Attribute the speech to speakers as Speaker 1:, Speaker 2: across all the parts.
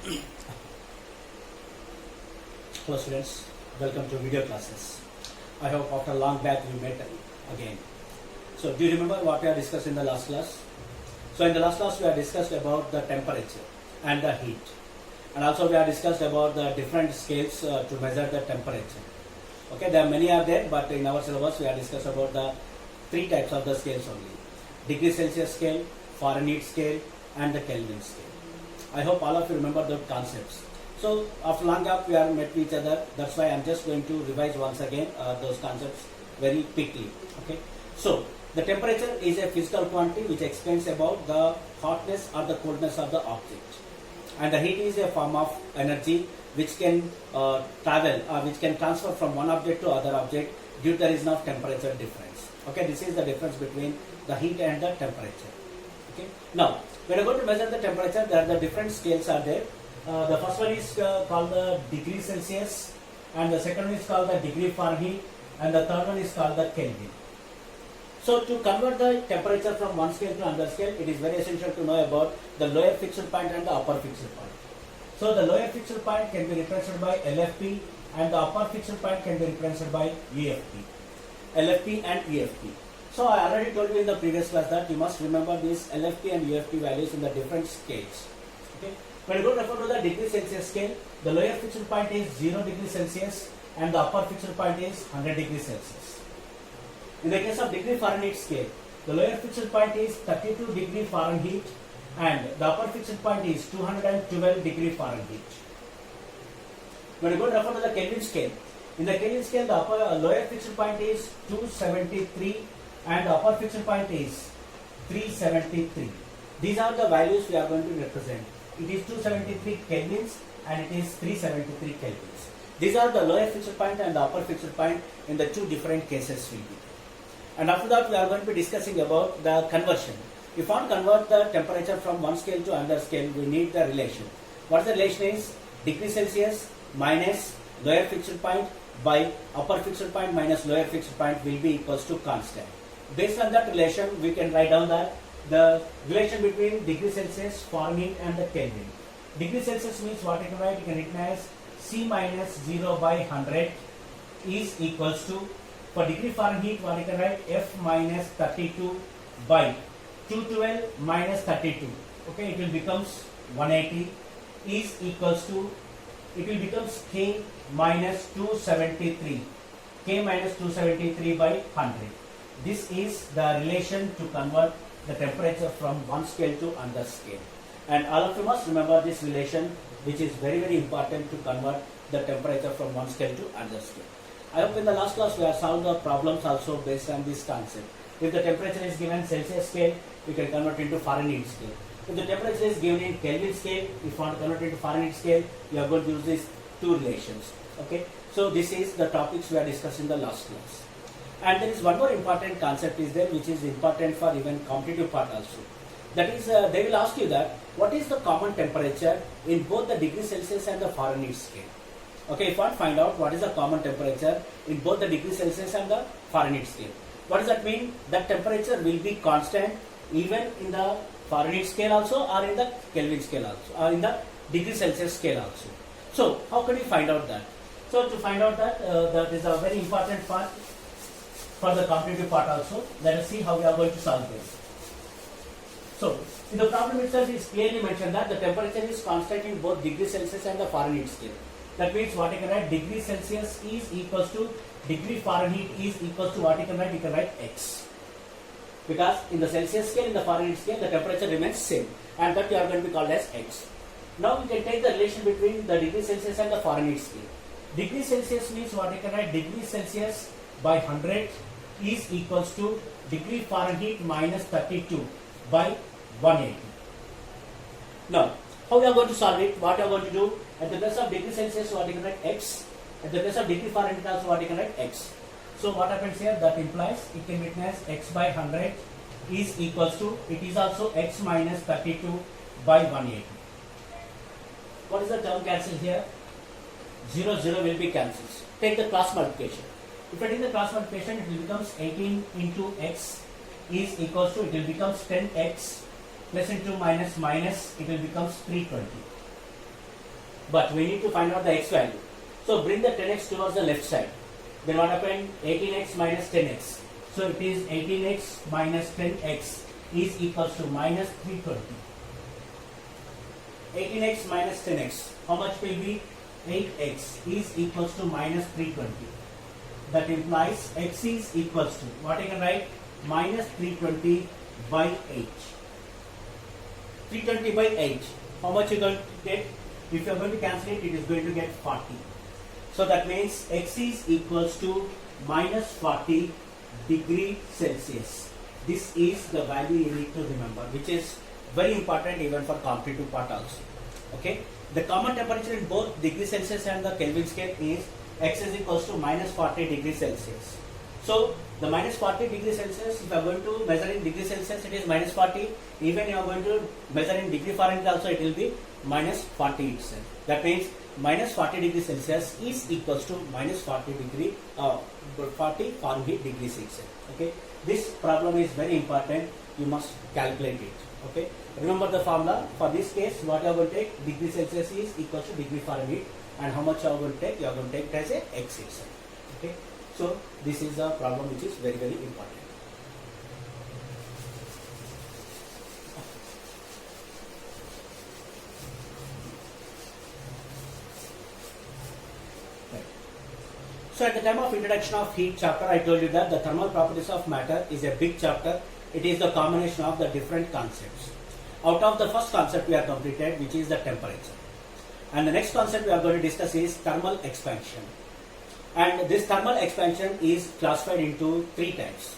Speaker 1: Hello students, welcome to video classes. I hope after a long back we met again. So do you remember what we have discussed in the last class? So in the last class we have discussed about the temperature and the heat, and also we have discussed about the different scales to measure the temperature. Okay, there are many are there, but in our syllabus we have discussed about the three types of the scales only: degree Celsius scale, Fahrenheit scale, and the Kelvin scale. I hope all of you remember those concepts. So after long gap we are met each other. That's why I'm just going to revise once again those concepts very quickly. Okay. So the temperature is a physical quantity which explains about the hotness or the coldness of the object, and the heat is a form of energy which can travel or which can transfer from one object to other object due to the reason of temperature difference. Okay, this is the difference between the heat and the temperature. Okay. Now when you are going to measure the temperature, there are the different scales are there. The first one is called the degree Celsius, and the second one is called the degree Fahrenheit, and the third one is called the Kelvin. So to convert the temperature from one scale to another scale, it is very essential to know about the lower fixed point and the upper fixed point. So the lower fixed point can be represented by LFP, and the upper fixed point can be represented by EFP. LFP and EFP. So I already told you in the previous class that you must remember these LFP and EFP values in the different scales. Okay. When you go refer to the degree Celsius scale, the lower fixed point is 0 degrees Celsius and the upper fixed point is 100 degrees Celsius. In the case of degree Fahrenheit scale, the lower fixed point is 32 degree Fahrenheit and the upper fixed point is 212 degree Fahrenheit. When you go refer to the Kelvin scale, in the Kelvin scale the lower fixed point is 273 and the upper fixed point is 373. These are the values we are going to represent. It is 273 kelvins and it is 373 kelvins. These are the lower fixed point and the upper fixed point in the two different cases will be. And after that we are going to be discussing about the conversion. If you want to convert the temperature from one scale to another scale, we need the relation. What the relation is? Degree Celsius minus lower fixed point by upper fixed point minus lower fixed point will be equals to constant. Based on that relation, we can write down that the relation between degree Celsius, Fahrenheit and the Kelvin. Degree Celsius means what you can write? You can write as C minus 0 by 100 is equals to, for degree Fahrenheit what you can write? F minus 32 by 212 minus 32. Okay, it will becomes 180 is equals to, it will becomes K minus 273. K minus 273 by 100. This is the relation to convert the temperature from one scale to another scale, and all of you must remember this relation, which is very important to convert the temperature from one scale to another scale. I hope in the last class we have solved the problems also based on this concept. If the temperature is given Celsius scale, we can convert into Fahrenheit scale. If the temperature is given in Kelvin scale, if you want to convert into Fahrenheit scale, you are going to use these two relations. Okay, so this is the topics we are discussing in the last class. And there is one more important concept is there, which is important for even competitive part also. That is, they will ask you that what is the common temperature in both the degree Celsius and the Fahrenheit scale. Okay, if you want to find out what is the common temperature in both the degree Celsius and the Fahrenheit scale, what does that mean? That temperature will be constant even in the Fahrenheit scale also, or in the Kelvin scale also, or in the degree Celsius scale also. So how can we find out that? So to find out that, that is a very important part for the competitive part also. Let us see how we are going to solve this. So in the problem itself is clearly mentioned that the temperature is constant in both degree Celsius and the Fahrenheit scale. That means what you can write, degree Celsius is equals to degree Fahrenheit is equals to what you can write? You can write X. Because in the Celsius scale, in the Fahrenheit scale, the temperature remains same, and that you are going to be called as X. Now we can take the relation between the degree Celsius and the Fahrenheit scale. Degree Celsius means what you can write? Degree Celsius by 100 is equals to degree Fahrenheit minus 32 by 180. Now, how we are going to solve it? What you are going to do? At the place of degree Celsius, what you can write? X. At the place of degree Fahrenheit also, what you can write? X. So what happens here? That implies it can be written as X by 100 is equals to, it is also X minus 32 by 180. What is the term cancelled here? 0, 0 will be cancelled. Take the cross multiplication. If I take the cross multiplication, it will becomes 18 into X is equals to, it will becomes 10X plus into minus minus, it will becomes 320. but we need to find out the x value. So bring the 10x towards the left side. Then what happened? 18x minus 10x. So it is 18x minus 10x is equals to minus 320. 18x minus 10x. How much will be? 8x is equals to minus 320. That implies x is equals to, what I can write? Minus 320 by 8. 320 by 8. How much you going to get? If you are going to cancel it, it is going to get 40. So that means x is equals to minus 40 degree Celsius. This is the value you need to remember, which is very important even for competitive part also. Okay. The common temperature in both degree Celsius and the Kelvin scale is x is equals to minus 40 degrees Celsius. So the minus 40 degrees Celsius, if you are going to measure in degree Celsius, it is minus 40. Even you are going to measure in degree Fahrenheit also, it will be minus 40 itself. That means minus 40 degrees Celsius is equals to minus 40 Fahrenheit degrees itself. Okay. This problem is very important. You must calculate it. Okay. Remember the formula. For this case, what you are going to take? Degree Celsius is equals to degree Fahrenheit. And how much you are going to take? You are going to take it as a x itself. Okay. So this is a problem which is very, very important. Right. So at the time of introduction of heat chapter, I told you that the thermal properties of matter is a big chapter. It is the combination of the different concepts. Out of the first concept we have completed, which is the temperature. And the next concept we are going to discuss is thermal expansion. And this thermal expansion is classified into three types: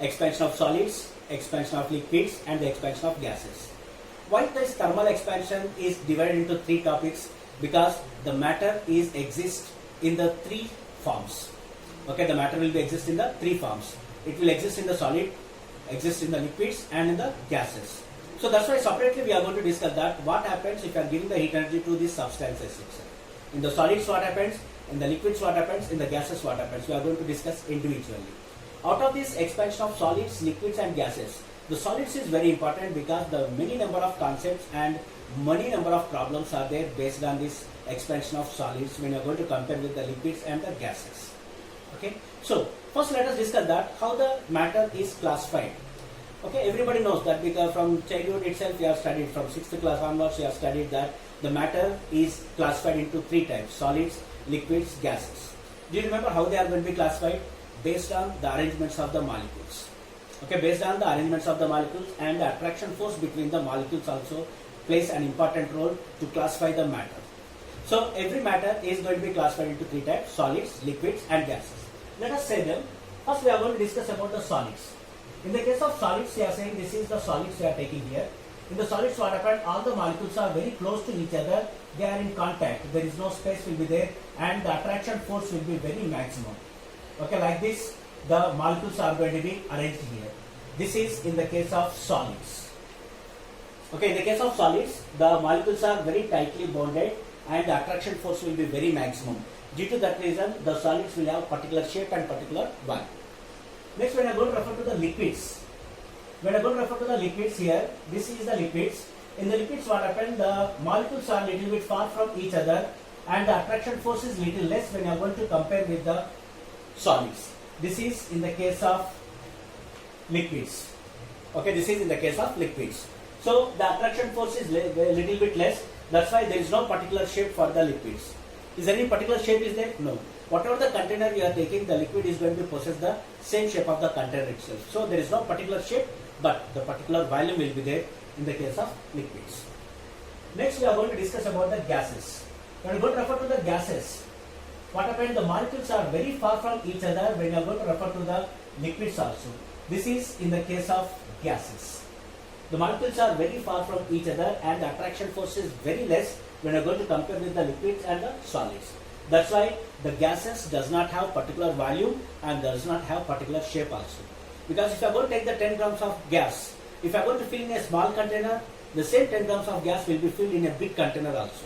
Speaker 1: expansion of solids, expansion of liquids, and the expansion of gases. Why this thermal expansion is divided into three topics? Because the matter is exist in the three forms. Okay, the matter will be exist in the three forms. It will exist in the solid, exist in the liquids, and in the gases. So that's why separately we are going to discuss that what happens if you are giving the heat energy to these substances itself. In the solids what happens, in the liquids what happens, in the gases what happens. We are going to discuss individually. Out of this expansion of solids, liquids and gases, the solids is very important because the many number of concepts and many number of problems are there based on this expansion of solids when you are going to compare with the liquids and the gases. Okay. So first let us discuss that how the matter is classified. Okay, everybody knows that because from childhood itself we have studied, from 6th class onwards we have studied that the matter is classified into three types: solids, liquids, gases. Do you remember how they are going to be classified? Based on the arrangements of the molecules. Okay, based on the arrangements of the molecules, and the attraction force between the molecules also plays an important role to classify the matter. So every matter is going to be classified into three types: solids, liquids and gases. Let us say them. First we are going to discuss about the solids. In the case of solids, we are saying this is the solids we are taking here. In the solids what happened, all the molecules are very close to each other. They are in contact. There is no space will be there, and the attraction force will be very maximum. Okay, like this the molecules are going to be arranged here. This is in the case of solids. Okay, in the case of solids, the molecules are very tightly bonded and the attraction force will be very maximum. Due to that reason, the solids will have particular shape and particular value. Next, when I go to refer to the liquids, here, this is the liquids. In the liquids what happened, the molecules are little bit far from each other and the attraction force is little less when you are going to compare with the solids. This is in the case of liquids. Okay, this is in the case of liquids. So the attraction force is a little bit less. That's why there is no particular shape for the liquids. Is there any particular shape is there? No. Whatever the container you are taking, the liquid is going to possess the same shape of the container itself. So there is no particular shape, but the particular volume will be there in the case of liquids. Next we are going to discuss about the gases. When we are going to refer to the gases, what happened? The molecules are very far from each other when you are going to refer to the liquids also. This is in the case of gases. The molecules are very far from each other and the attraction force is very less when you are going to compare with the liquids and the solids. That's why the gases does not have particular volume and does not have particular shape also. Because if you are going to take the 10 grams of gas, if you are going to fill in a small container, the same 10 grams of gas will be filled in a big container also.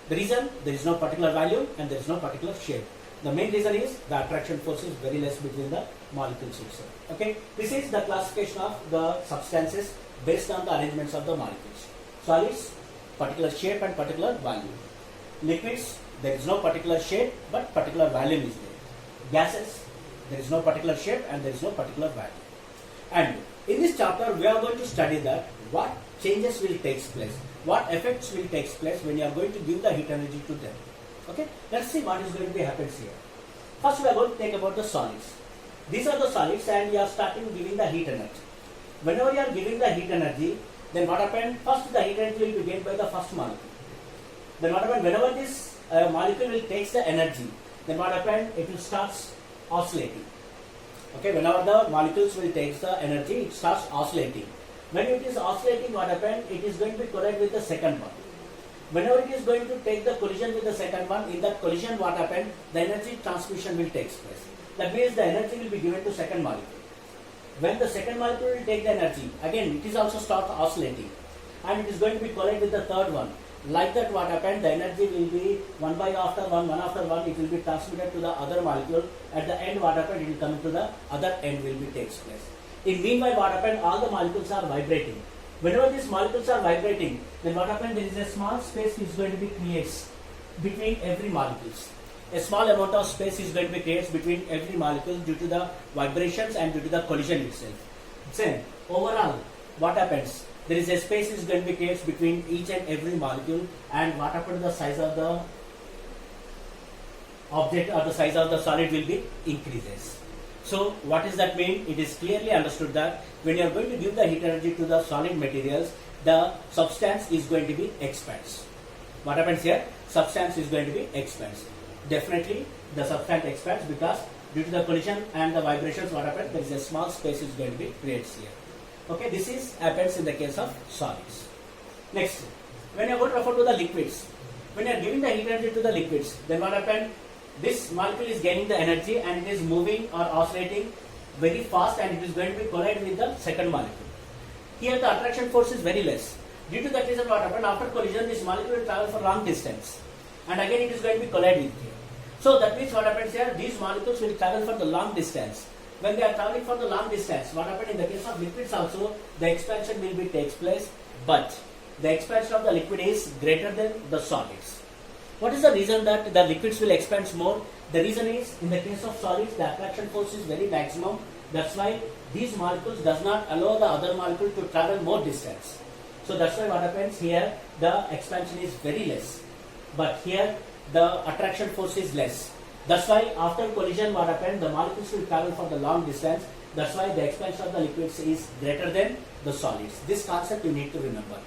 Speaker 1: The reason, there is no particular value and there is no particular shape. The main reason is the attraction force is very less between the molecules itself. Okay, this is the classification of the substances based on the arrangements of the molecules. Solids, particular shape and particular value. Liquids, there is no particular shape, but particular volume is there. Gases, there is no particular shape and there is no particular value. And in this chapter, we are going to study that what changes will take place, what effects will take place when you are going to give the heat energy to them. Okay, let's see what is going to be happens here. First, we are going to take about the solids. These are the solids, and you are starting giving the heat energy. Whenever you are giving the heat energy, then what happens? First, the heat energy will be gained by the first molecule. Then what happens? Whenever this molecule will takes the energy, then what happens? It will starts oscillating. Okay, whenever the molecules will take the energy, it starts oscillating. When it is oscillating, what happens? It is going to collide with the second one. Whenever it is going to take the collision with the second one, in that collision, what happens? The energy transmission will take place. That means the energy will be given to second molecule. When the second molecule will take the energy, again it is also start oscillating, and it is going to be collide with the third one. Like that, what happened? The energy will be one after one, it will be transmitted to the other molecule. At the end, what happened? It will come to the other end will be takes place. In meanwhile, what happened? All the molecules are vibrating. Whenever these molecules are vibrating, then what happened? There is a small space is going to be created between every molecules. A small amount of space is going to be created between every molecule due to the vibrations and due to the collision itself. Then overall, what happens? There is a space is going to be created between each and every molecule, and what happens? The size of the object or the size of the solid will be increases. So what does that mean? It is clearly understood that when you are going to give the heat energy to the solid materials, the substance is going to be expands. What happens here? Substance is going to be expands. Definitely the substance expands because due to the collision and the vibrations, what happens? There is a small space is going to be created here. Okay, this is happens in the case of solids. Next, when you are going to refer to the liquids, when you are giving the heat energy to the liquids, then what happens? This molecule is gaining the energy and it is moving or oscillating very fast, and it is going to be collide with the second molecule. Here the attraction force is very less. Due to that reason, what happened? After collision, this molecule will travel for long distance, and again it is going to be collide with here. So that means what happens here? These molecules will travel for the long distance. When they are traveling for the long distance, what happens in the case of liquids also, the expansion will be takes place, but the expansion of the liquid is greater than the solids. What is the reason that the liquids will expand more? The reason is, in the case of solids, the attraction force is very maximum. That's why these molecules does not allow the other molecule to travel more distance. So that's why what happens here, the expansion is very less. But here, the attraction force is less. That's why after collision, what happens? The molecules will travel for the long distance. That's why the expansion of the liquids is greater than the solids. This concept you need to remember.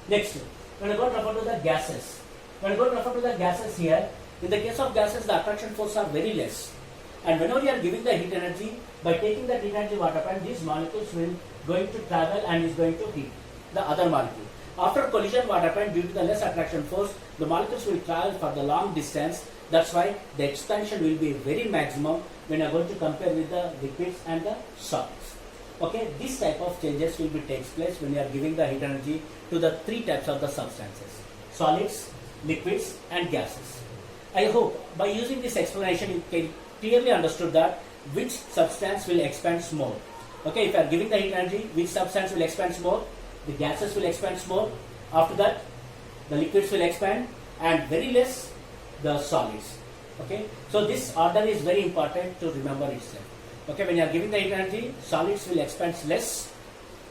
Speaker 1: Next, when I go to refer to the gases. When I go to refer to the gases here, in the case of gases, the attraction force are very less. And whenever you are giving the heat energy, by taking that heat energy, what happens? These molecules will going to travel and is going to heat the other molecule. After collision, what happens? Due to the less attraction force, the molecules will travel for the long distance. That's why the expansion will be very maximum when you are going to compare with the liquids and the solids. Okay, this type of changes will be takes place when you are giving the heat energy to the three types of the substances: solids, liquids and gases. I hope by using this explanation you can clearly understood that which substance will expand more. Okay, if you are giving the heat energy, which substance will expand more? The gases will expand more. After that, the liquids will expand, and very less the solids. Okay, so this order is very important to remember itself. Okay, when you are giving the heat energy, solids will expand less,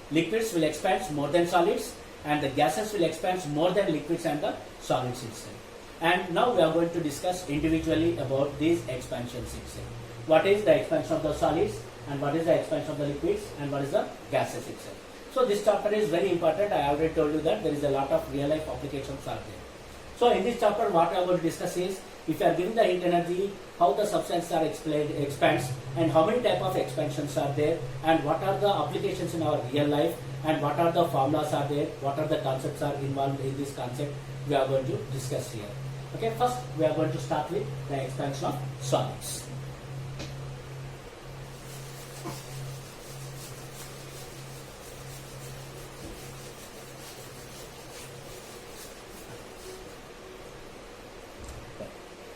Speaker 1: liquids will expand more than solids, and the gases will expand more than liquids and the solids itself. And now we are going to discuss individually about these expansions itself. What is the expansion of the solids, and what is the expansion of the liquids, and what is the gases itself. So this chapter is very important. I already told you that there is a lot of real life applications are there. So in this chapter, what we are going to discuss is, if you are giving the heat energy, how the substances are expands, and how many type of expansions are there, and what are the applications in our real life, and what are the formulas are there, what are the concepts are involved in this concept, we are going to discuss here. Okay, first we are going to start with the expansion of solids.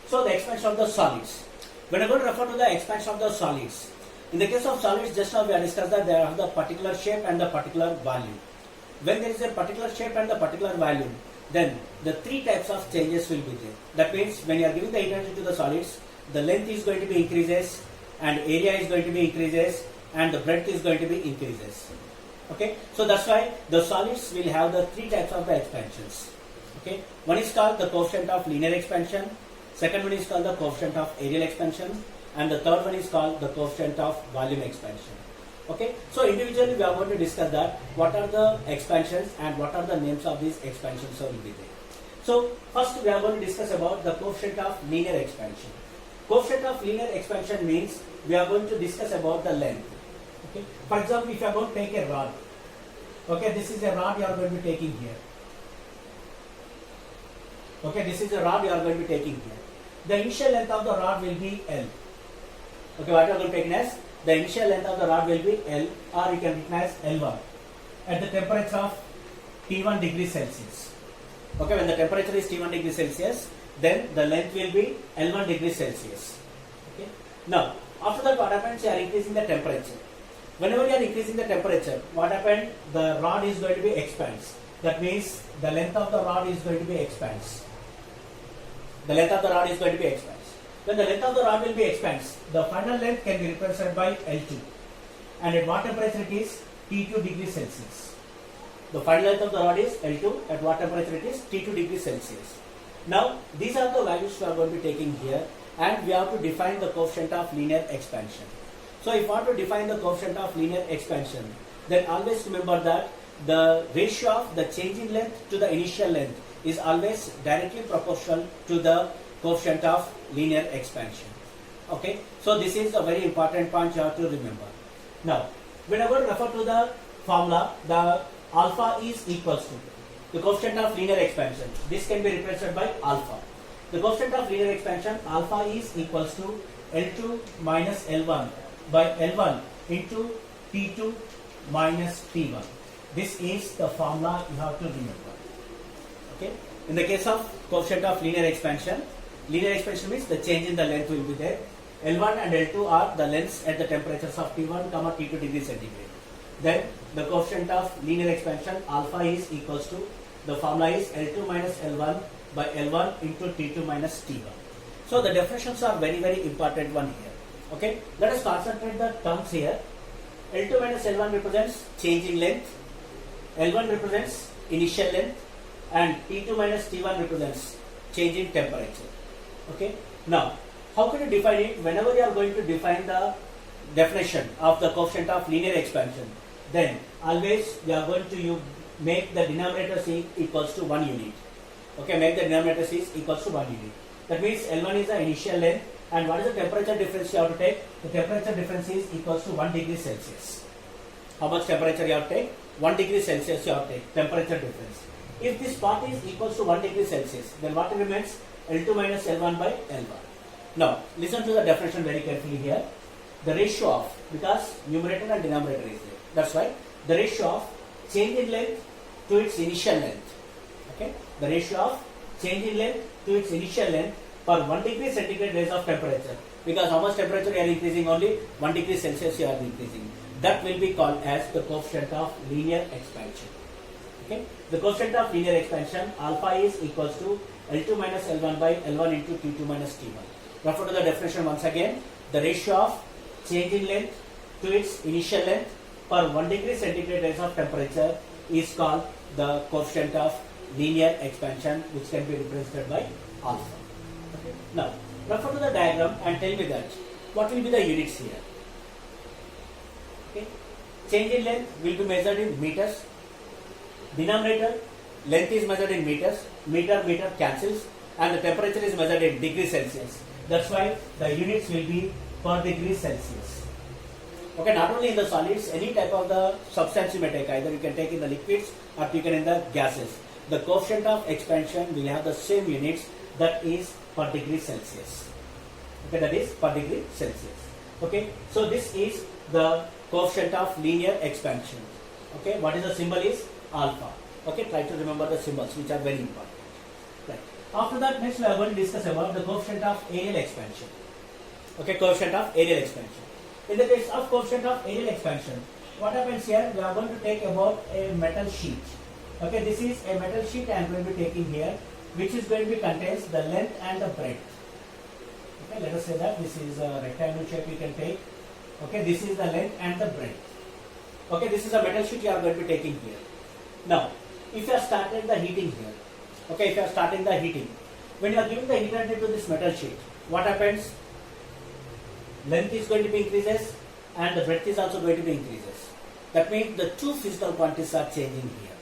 Speaker 1: So the expansion of the solids. When I go to refer to the expansion of the solids, in the case of solids, just now we have discussed that there are the particular shape and the particular volume. When there is a particular shape and the particular volume, then the three types of changes will be there. That means when you are giving the heat energy to the solids, the length is going to be increases, and area is going to be increases, and the breadth is going to be increases. Okay, so that's why the solids will have the three types of the expansions. Okay, one is called the coefficient of linear expansion, second one is called the coefficient of areal expansion, and the third one is called the coefficient of volume expansion. Okay, so individually we are going to discuss that what are the expansions and what are the names of these expansions will be there. So first we are going to discuss about the coefficient of linear expansion. Coefficient of linear expansion means we are going to discuss about the length. Okay, for example, if you are going to take a rod, okay, this is a rod you are going to be taking here. Okay, this is a rod you are going to be taking here. The initial length of the rod will be L. Okay, what you are going to take as the initial length of the rod will be L, or you can written as L1 at the temperature of T1 degrees Celsius. Okay, when the temperature is T1 degrees Celsius, then the length will be L1 degrees Celsius. Okay. Now, after that, what happens? You are increasing the temperature. Whenever you are increasing the temperature, what happened? The rod is going to be expands. That means the length of the rod is going to be expands. The length of the rod is going to be expands. When the length of the rod will be expands, the final length can be represented by L2. And at what temperature it is? T2 degrees Celsius. The final length of the rod is L2. At what temperature it is? T2 degrees Celsius. Now, these are the values we are going to be taking here, and we have to define the coefficient of linear expansion. So, if you want to define the coefficient of linear expansion, then always remember that the ratio of the change in length to the initial length is always directly proportional to the coefficient of linear expansion. Okay, so this is a very important point you have to remember. Now, when I go to refer to the formula, the alpha is equals to the coefficient of linear expansion. This can be represented by alpha. The coefficient of linear expansion, alpha is equals to L2 minus L1 by L1 into T2 minus T1. This is the formula you have to remember. Okay. In the case of coefficient of linear expansion means the change in the length will be there. L1 and L2 are the lengths at the temperatures of T1, T2 degrees centigrade. Then the coefficient of linear expansion alpha is equals to, the formula is L2 minus L1 by L1 into T2 minus T1. So the definitions are very, very important one here. Okay, let us concentrate the terms here. L2 minus L1 represents change in length, L1 represents initial length, and T2 minus T1 represents change in temperature. Okay, now how can you define it? Whenever you are going to define the definition of the coefficient of linear expansion, then always you are going to make the denominator C equals to 1 unit. Okay, make the denominator C equals to 1 unit. That means L1 is the initial length, and what is the temperature difference you have to take? The temperature difference is equals to 1 degree Celsius. How much temperature you have to take? 1 degree Celsius you have to take, temperature difference. If this part is equals to 1 degree Celsius, then what remains? L2 minus L1 by L1. Now, listen to the definition very carefully here. The ratio of, because numerator and denominator is there, that's why the ratio of change in length to its initial length. Okay, the ratio of change in length to its initial length per 1 degree centigrade rise of temperature. Because how much temperature you are increasing? Only 1 degree Celsius you are increasing. That will be called as the coefficient of linear expansion. Okay, the coefficient of linear expansion alpha is equals to L2 minus L1 by L1 into T2 minus T1. Refer to the definition once again. The ratio of change in length to its initial length per 1 degree centigrade rise of temperature is called the coefficient of linear expansion, which can be represented by alpha. Okay. Now, refer to the diagram and tell me that what will be the units here. Okay. Change in length will be measured in meters. Denominator, length is measured in meters. Meter cancels, and the temperature is measured in degrees Celsius. That's why the units will be per degree Celsius. Okay, not only in the solids, any type of the substance you may take, either you can take in the liquids or you can in the gases. The coefficient of expansion will have the same units, that is per degree Celsius. Okay, that is per degree Celsius. Okay, so this is the coefficient of linear expansion. Okay, what is the symbol is alpha. Okay, try to remember the symbols which are very important. Right. After that, next we are going to discuss about the coefficient of areal expansion. Okay, coefficient of areal expansion. In the case of coefficient of areal expansion, what happens here? We are going to take about a metal sheet. Okay, this is a metal sheet I am going to be taking here, which is going to be contains the length and the breadth. Okay, let us say that this is a rectangle shape you can take. Okay, this is the length and the breadth. Okay, this is a metal sheet you are going to be taking here. Now, if you have started the heating here, okay, if you are starting the heating, when you are giving the heat energy to this metal sheet, what happens? Length is going to be increases and the breadth is also going to be increases. That means the two physical quantities are changing here.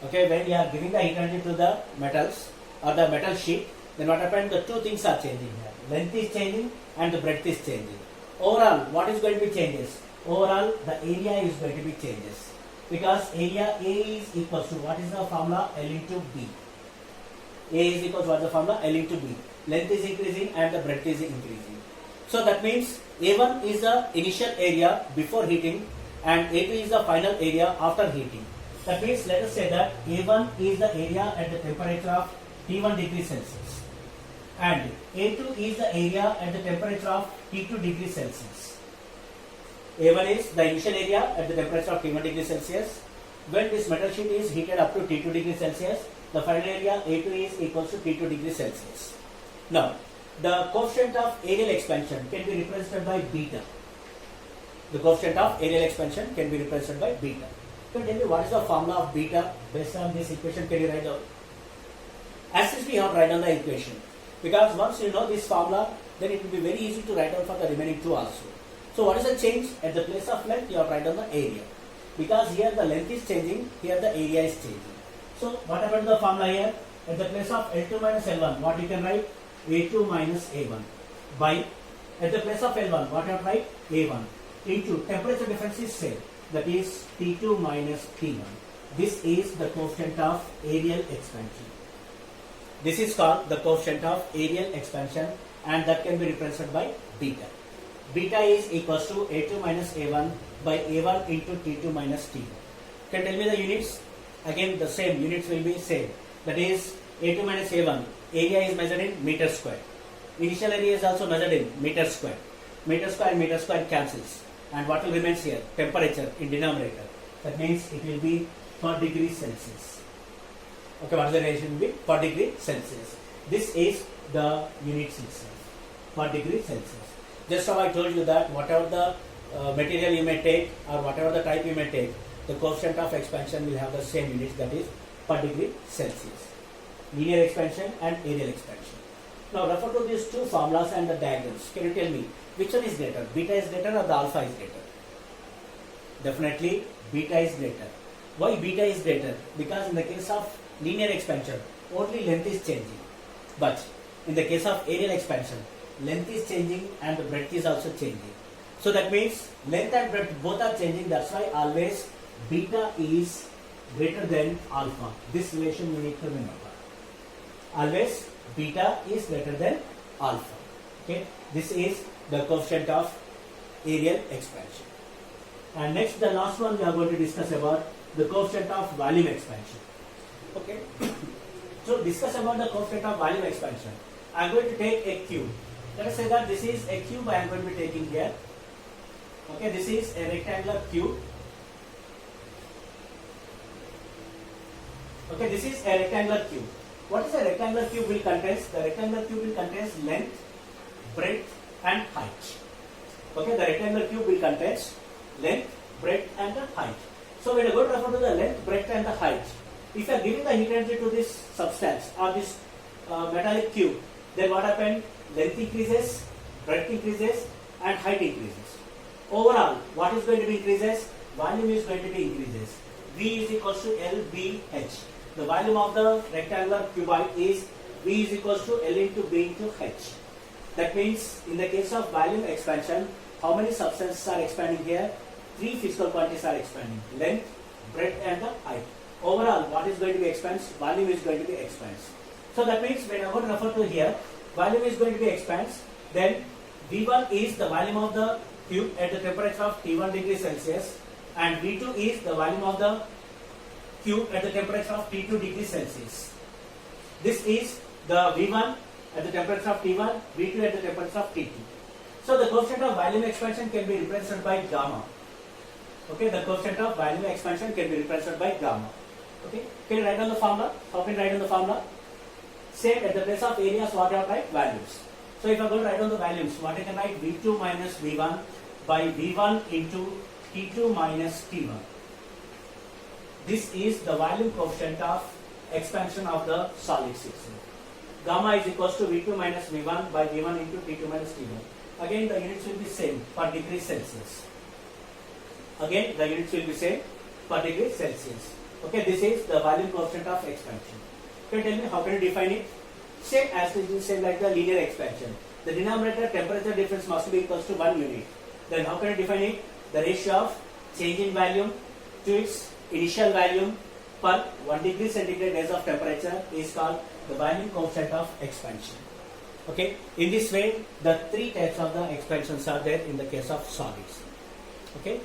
Speaker 1: Okay, when you are giving the heat energy to the metals or the metal sheet, then what happens? The two things are changing here. Length is changing and the breadth is changing. Overall, what is going to be changes? Overall, the area is going to be changes. Because area A is equals to, what is the formula? L into B. A is equals to, what is the formula? L into B. Length is increasing and the breadth is increasing. So that means A1 is the initial area before heating and A2 is the final area after heating. That means let us say that A1 is the area at the temperature of T1 degree Celsius and A2 is the area at the temperature of T2 degree Celsius. A1 is the initial area at the temperature of T1 degree Celsius. When this metal sheet is heated up to T2 degree Celsius, the final area A2 is equals to T2 degree Celsius. Now, the coefficient of aerial expansion can be represented by beta. The coefficient of aerial expansion can be represented by beta. Can you tell me what is the formula of beta based on this equation? Can you write down? As if we have write down the equation, because once you know this formula, then it will be very easy to write down for the remaining two also. So what is the change? At the place of length, you have write down the area. Because here the length is changing, here the area is changing. So what about the formula here? At the place of L2 minus L1, what you can write? A2 minus A1 by, at the place of L1, what you have write? A1 into temperature difference is same, that is T2 minus T1. This is the coefficient of aerial expansion. This is called the coefficient of aerial expansion and that can be represented by beta. Beta is equals to A2 minus A1 by A1 into T2 minus T1. Can you tell me the units? Again the same, units will be same. That is A2 minus A1, area is measured in meter square. Initial area is also measured in meter square. Meter square cancels. And what will remains here? Temperature in denominator. That means it will be per degree Celsius. Okay, what is the relation will be? Per degree Celsius. This is the units itself. Per degree Celsius. Just how I told you that whatever the material you may take or whatever the type you may take, the coefficient of expansion will have the same units, that is per degree Celsius. Linear expansion and aerial expansion. Now refer to these two formulas and the diagrams. Can you tell me which one is greater? Beta is greater or the alpha is greater? Definitely beta is greater. Why beta is greater? Because in the case of linear expansion, only length is changing. But in the case of aerial expansion, length is changing and the breadth is also changing. So that means length and breadth both are changing. That's why always beta is greater than alpha. This relation you need to remember. Always beta is greater than alpha. Okay, this is the coefficient of aerial expansion. And next, the last one we are going to discuss about the coefficient of volume expansion. Okay, so discuss about the coefficient of volume expansion. I am going to take a cube. Let us say that this is a cube I am going to be taking here. Okay, this is a rectangular cube. Okay, this is a rectangular cube. What is a rectangular cube will contains? The rectangular cube will contains length, breadth and height. Okay, the rectangular cube will contains length, breadth and the height. So when you go to refer to the length, breadth and the height, if you are giving the heat energy to this substance or this metallic cube, then what happens? Length increases, breadth increases and height increases. Overall, what is going to be increases? Volume is going to be increases. V is equals to LBH. The volume of the rectangular cuboid is V is equals to L into B into H. That means in the case of volume expansion, how many substances are expanding here? Three physical quantities are expanding. Length, breadth and the height. Overall, what is going to be expands? Volume is going to be expands. So that means when I go to refer to here, volume is going to be expands. Then V1 is the volume of the cube at the temperature of T1 degree Celsius and V2 is the volume of the cube at the temperature of T2 degree Celsius. This is the V1 at the temperature of T1, V2 at the temperature of T2. So the coefficient of volume expansion can be represented by gamma. Okay, the coefficient of volume expansion can be represented by gamma. Okay, can you write down the formula? How can you write down the formula? Same at the place of areas, what I have write? Values. So if I go to write down the values, what I can write? V2 minus V1 by V1 into T2 minus T1. This is the volume coefficient of expansion of the solid system. Gamma is equals to V2 minus V1 by V1 into T2 minus T1. Again the units will be same per degree Celsius. Again the units will be same per degree Celsius. Okay, this is the volume coefficient of expansion. Can you tell me how can you define it? Same as it is same like the linear expansion. The denominator temperature difference must be equals to 1 unit. Then how can you define it? The ratio of change in volume to its initial volume per 1 degree centigrade rise of temperature is called the volume coefficient of expansion. Okay, in this way the three types of the expansions are there in the case of solids. Okay,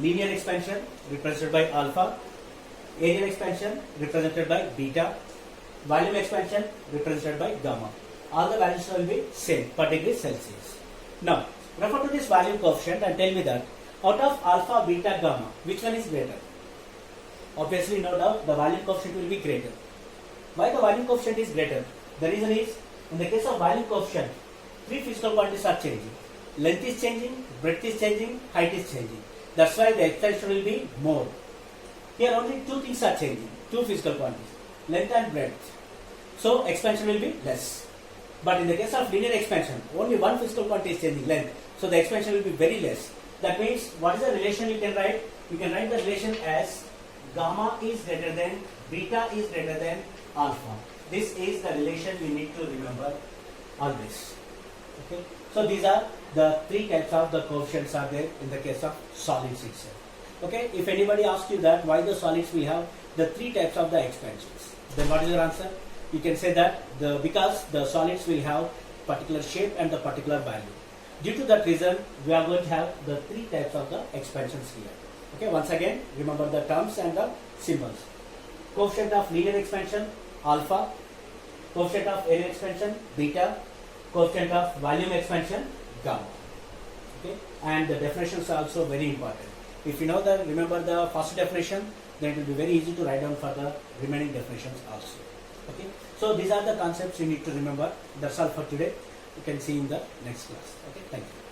Speaker 1: linear expansion represented by alpha, areal expansion represented by beta, volume expansion represented by gamma. All the values will be same per degree Celsius. Now refer to this volume coefficient and tell me that out of alpha, beta, gamma, which one is greater? Obviously, no doubt, the volume coefficient will be greater. Why the volume coefficient is greater? The reason is, in the case of volume coefficient, three physical quantities are changing. Length is changing, breadth is changing, height is changing. That's why the expansion will be more. Here only two things are changing, two physical quantities, length and breadth. So expansion will be less. But in the case of linear expansion, only one physical quantity is changing, length. So the expansion will be very less. That means, what is the relation you can write? You can write the relation as gamma is greater than, beta is greater than alpha. This is the relation we need to remember always. Okay. So these are the three types of the coefficients are there in the case of solids itself. Okay. If anybody asks you that why the solids will have the three types of the expansions, then what is your answer? You can say that because the solids will have particular shape and the particular value. Due to that reason, we are going to have the three types of the expansions here. Okay, once again, remember the terms and the symbols. Coefficient of linear expansion, alpha. Coefficient of area expansion, beta. Coefficient of volume expansion, gamma. Okay, and the definitions are also very important. If you know that, remember the first definition, then it will be very easy to write down for the remaining definitions also. Okay, so these are the concepts you need to remember. That's all for today. You can see in the next class. Okay, thank you.